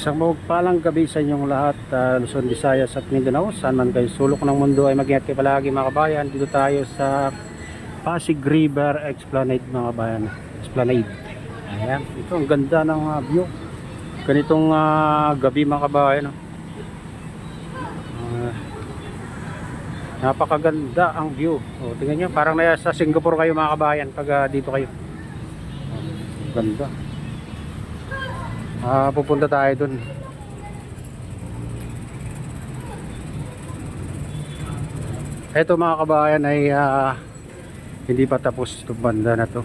Isang mapagpalang gabi sa inyong lahat, Luzon, Visayas at Mindanao. Saan man kayo sulok ng mundo ay mag-ingat kayo palagi mga kabayan. Dito tayo sa Pasig River Esplanade mga kabayan. Esplanade. Ayan, ito ang ganda ng view. Ganitong gabi mga kabayan. Napakaganda ang view. O, tingnan nyo, parang nasa Singapore kayo mga kabayan pag dito kayo. Ganda. Pupunta tayo dun. Eto mga kabayan ay hindi pa tapos itong banda na to.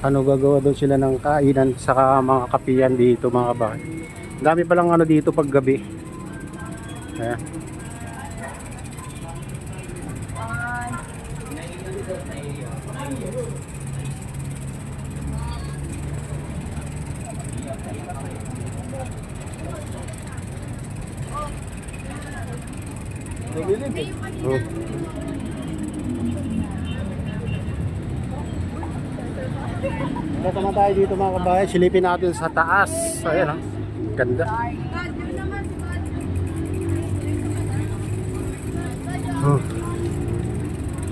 Ano, gagawa doon sila ng kainan sa mga kapiyan dito mga kabayan. Dami palang ano dito pag gabi. Ayan. Oh. Punta naman tayo dito mga kabayan. Silipin natin sa taas. Ayan, ganda. Oh.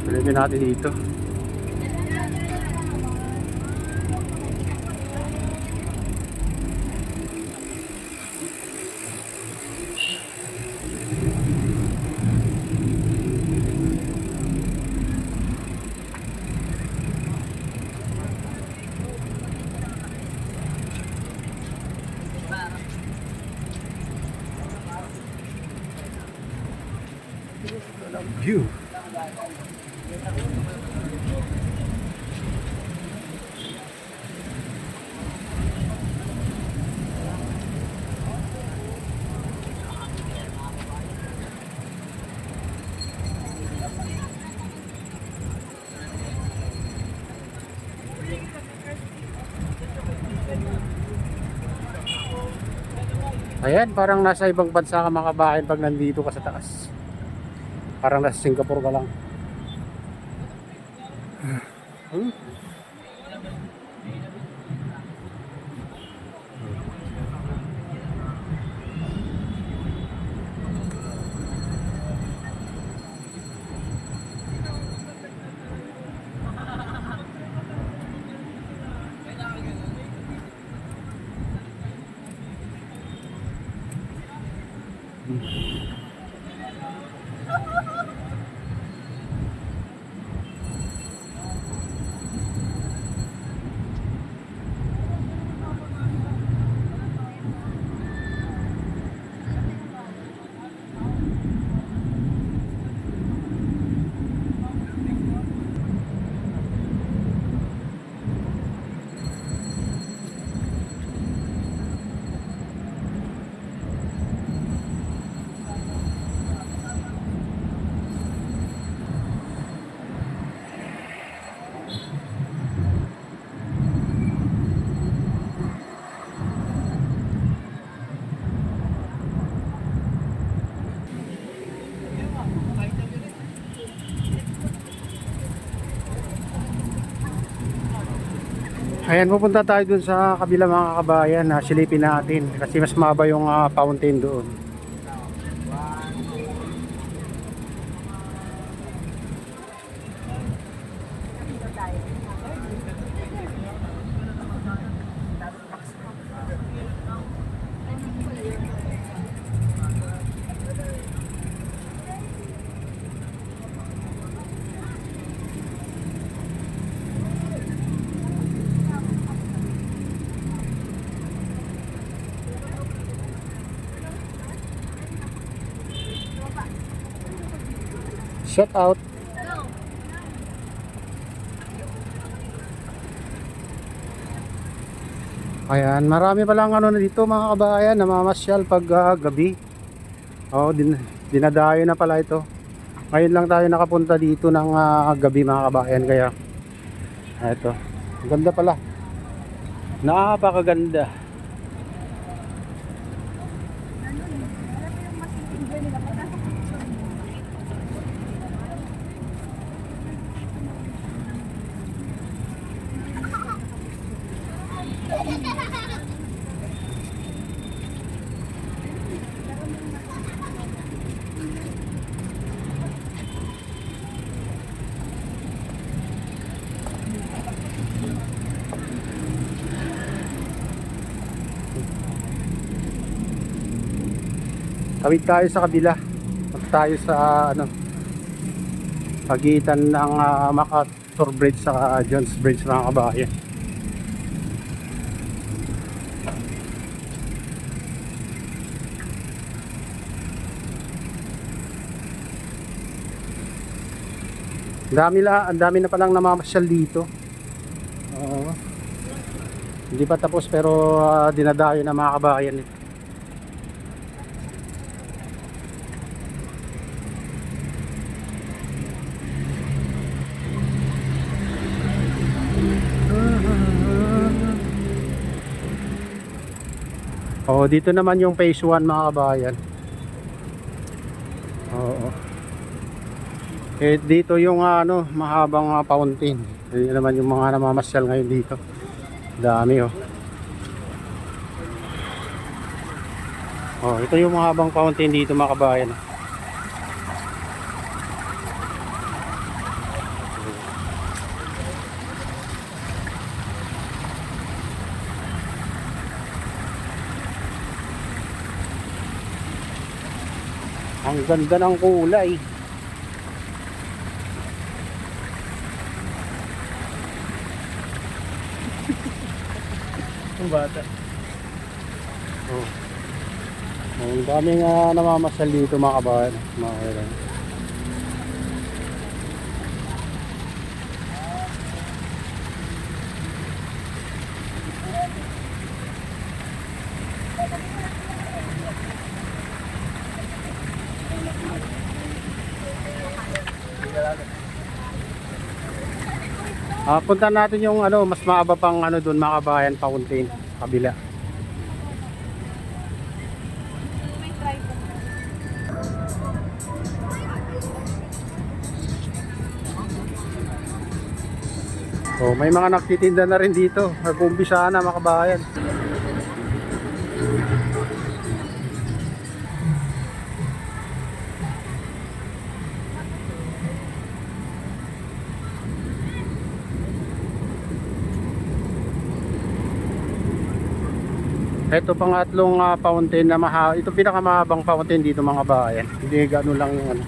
Silipin natin dito. View. Ayan, parang nasa ibang bansa ka mga kabayan pag nandito ka sa taas. Parang nasa Singapore ka lang. Ayan, pupunta tayo dun sa kabila mga kabayan na silipin natin kasi mas maba yung fountain doon. Shout out. Ayan, marami palang ano na dito mga kabayan, namamasyal pag gabi. Oh, dinadayo na pala ito. Ngayon lang tayo nakapunta dito ng gabi mga kabayan, kaya eto, ganda pala. Napakaganda. Tawid tayo sa kabila. Punta tayo sa ano, pagitan ng MacArthur Bridge sa Jones Bridge mga kabayan. Ang dami na palang namamasyal dito. Oo. Hindi pa tapos pero dinadayo na mga kabayan ito. Oh, dito naman yung phase 1 mga kabayan. Oo. Eh dito yung ano, mahabang fountain. Yun naman yung mga namamasyal ngayon dito. Dami oh. Oh, ito yung mahabang fountain dito mga kabayan. Ang ganda ng kulay. Ang bata. Oh. Ang daming namamasal dito mga kabayan. Mga kabayan. Punta natin yung ano, mas maaba pang ano doon mga kabayan, fountain, kabila. Oh, may mga nagtitinda na rin dito. Nag-umpisa na mga kabayan. Ito pangatlong fountain na ito pinakamahabang fountain dito mga bayan. Hindi gano'n lang yung ano.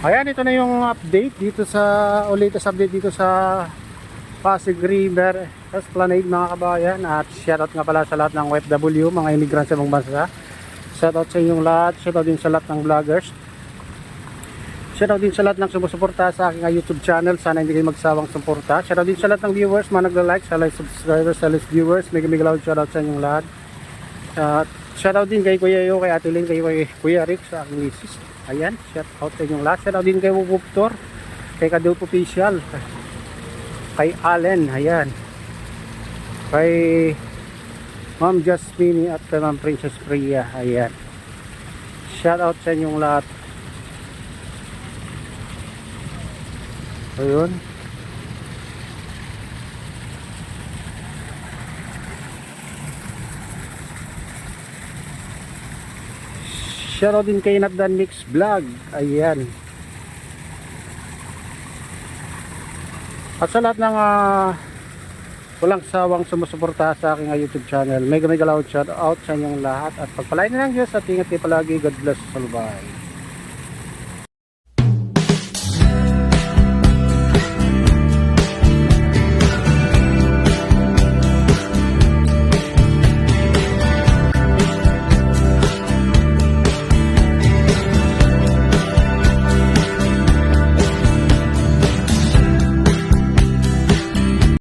Ayan, ito na yung update dito sa latest update dito sa Pasig River Esplanade mga kabayan. At shoutout nga pala sa lahat ng OFW, mga immigrants sa ibang bansa. Shoutout sa inyong lahat, shoutout din sa lahat ng vloggers. Shoutout din sa lahat ng sumusuporta sa aking YouTube channel. Sana hindi kayo magsawang suporta. Shoutout din sa lahat ng viewers, mga nagla-like, sa live subscribers, sa live viewers. Mega loud shoutout sa inyong lahat. Shoutout din kay Kuya Yo, kay Ate Lynn, kay Kuya Rick, sa aking misis. Ayan, shout out sa inyong lahat. Shout out din kay Wupuptor, kay Kadoop Official, kay Allen, ayan, kay Ma'am Jasmine at kay Ma'am Princess Priya, ayan. Shout out sa inyong lahat. Ayun. Shoutout din kay Natdan Mix Vlog. Ayan. At sa lahat ng walang sawang sumusuporta sa aking YouTube channel, mega loud shout out sa inyong lahat. At pagpalain na lang Diyos at ingat kayo palagi. God bless sa lubay.